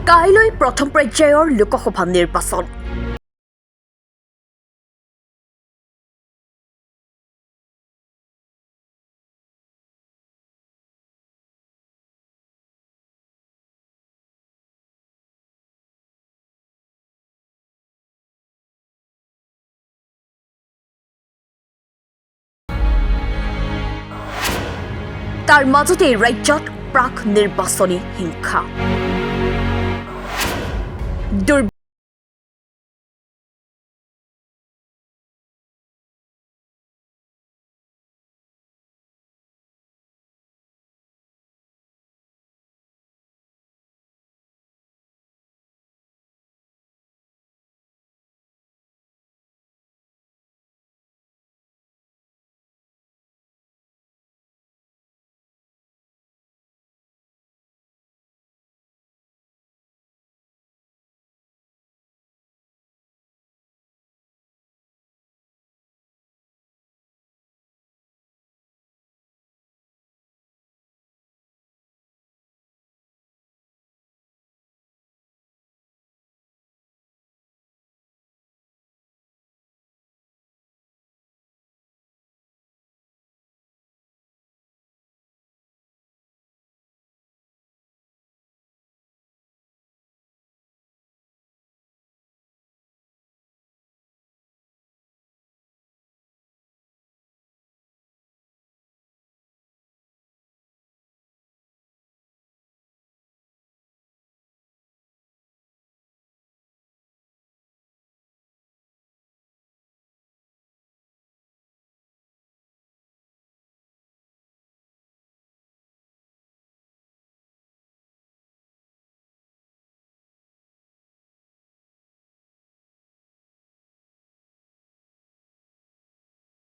কাইলৈ প্ৰথম পৰ্যায়ৰ লোকসভা নিৰ্বাচন। তাৰ মাজতে ৰাজ্যত প্ৰাক নিৰ্বাচনী হিংসা।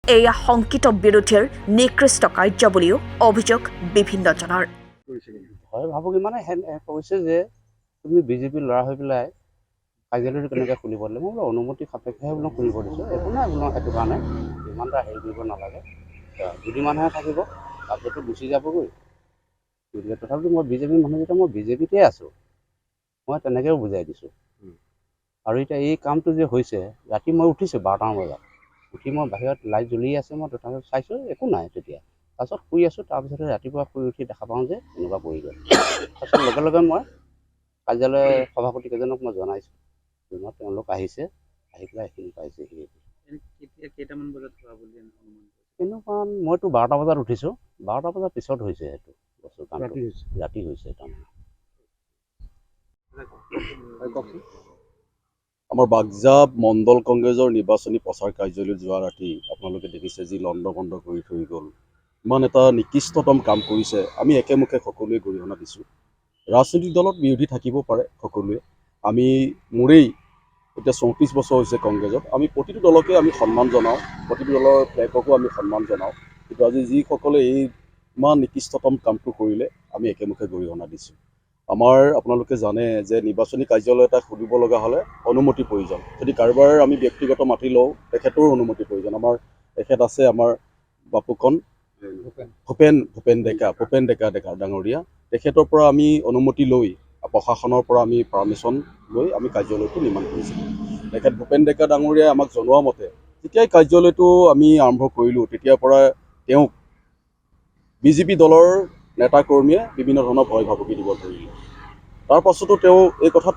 এয়া সংকিত বিৰোধীৰ নিকৃষ্ট কাৰ্য বুলিও অভিযোগ বিভিন্নজনৰ। হয় ভাবো কি মানে কৈছে যে তুমি বিজেপি ল'ৰা হৈ পেলাই কাৰ্যালয়টো কেনেকৈ খুলিব দিলে, মই বোলো অনুমতি সাপেক্ষেহে বোলো খুলিব দিছোঁ, একো নাই বোলো সেইটো কাৰণে ইমান এটা হেৰি কৰিব নালাগে, দুদিনমানহে থাকিব তাৰপিছতো গুচি যাবগৈ। গতিকে তথাপিতো মই বিজেপি মানুহ যেতিয়া মই বিজেপিতে আছোঁ, মই তেনেকৈও বুজাই দিছোঁ। আৰু এতিয়া এই কামটো যে হৈছে, ৰাতি মই উঠিছোঁ 12টামান বজাত, উঠি মই বাহিৰত লাইট জ্বলি আছে, মই তথাপিও চাইছোঁ একো নাই তেতিয়া। তাৰপিছত শুই আছোঁ, তাৰপিছতে ৰাতিপুৱা শুই উঠি দেখা পাওঁ যে এনেকুৱা পৰি গ'ল। তাৰপিছত লগে লগে মই কাৰ্যালয় সভাপতিকেইজনক মই জনাইছোঁ, তেওঁলোক আহিছে, আহি পেলাই এইখিনি পাইছেহি। কেইটামান বজাত হোৱা বুলি এনেকুৱা মইতো 12টা বজাত উঠিছোঁ, 12টা বজাৰ পিছত হৈছে সেইটো বস্তু, ৰাতি হৈছে তাৰমানে। আমাৰ বাগজাপ মণ্ডল কংগ্ৰেছৰ নিৰ্বাচনী প্ৰচাৰ কাৰ্যালয়ত যোৱা ৰাতি আপোনালোকে দেখিছে যি লণ্ডভণ্ড কৰি থৈ গ'ল, ইমান এটা নিকৃষ্টতম কাম কৰিছে। আমি একেমুখে সকলোৱে গৰিহণা দিছোঁ। ৰাজনৈতিক দলত বিৰোধী থাকিব পাৰে সকলোৱে, আমি মোৰেই এতিয়া 34 বছৰ হৈছে কংগ্ৰেছত, আমি প্ৰতিটো দলকে আমি সন্মান জনাওঁ, প্ৰতিটো দলৰ ফ্লেগকো আমি সন্মান জনাওঁ, কিন্তু আজি যিসকলে এই ইমান নিকৃষ্টতম কামটো কৰিলে আমি একেমুখে গৰিহণা দিছোঁ। আমাৰ আপোনালোকে জানে যে নিৰ্বাচনী কাৰ্যালয় এটা খুলিব লগা হ'লে অনুমতিৰ প্ৰয়োজন। যদি কাৰোবাৰ আমি ব্যক্তিগত মাটি লওঁ, তেখেতৰো অনুমতিৰ প্ৰয়োজন। আমাৰ তেখেত আছে আমাৰ বাপুকণ ভূপেন ডেকা ডাঙৰীয়া, তেখেতৰ পৰা আমি অনুমতি লৈ প্ৰশাসনৰ পৰা আমি পাৰ্মিশ্যন লৈ আমি কাৰ্যালয়টো নিৰ্মাণ কৰিছিলোঁ। তেখেত ভূপেন ডেকা ডাঙৰীয়াই আমাক জনোৱা মতে যেতিয়াই কাৰ্যালয়টো আমি আৰম্ভ কৰিলোঁ, তেতিয়াৰ পৰা তেওঁক বিজেপি দলৰ নেতা কৰ্মীয়ে বিভিন্ন ধৰণৰ ভয় ভাবুকি দিব ধৰিলে। তাৰ পাছতো তেওঁ এই কথাত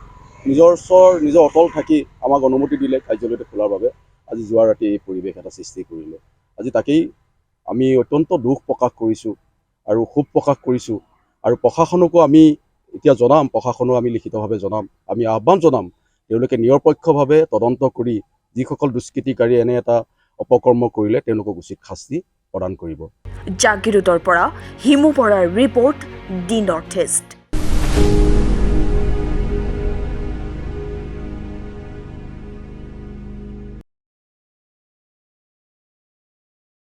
নিজৰ অটল থাকি আমাক অনুমতি দিলে কাৰ্যালয়টো খোলাৰ বাবে। আজি যোৱা ৰাতি এই পৰিৱেশ এটা সৃষ্টি কৰিলে। আজি তাকেই আমি অত্যন্ত দুখ প্ৰকাশ কৰিছোঁ আৰু ক্ষোভ প্ৰকাশ কৰিছোঁ, আৰু প্ৰশাসনকো আমি এতিয়া জনাম, প্ৰশাসনক আমি লিখিতভাৱে জনাম, আমি আহ্বান জনাম তেওঁলোকে নিৰপেক্ষভাৱে তদন্ত কৰি যিসকল দুষ্কৃতিকাৰী এনে এটা অপকৰ্ম কৰিলে তেওঁলোকক উচিত শাস্তি প্ৰদান কৰিব। জাগিৰোডৰ পৰা হিমু বৰাৰ ৰিপৰ্ট, দি নৰ্থ ইষ্ট।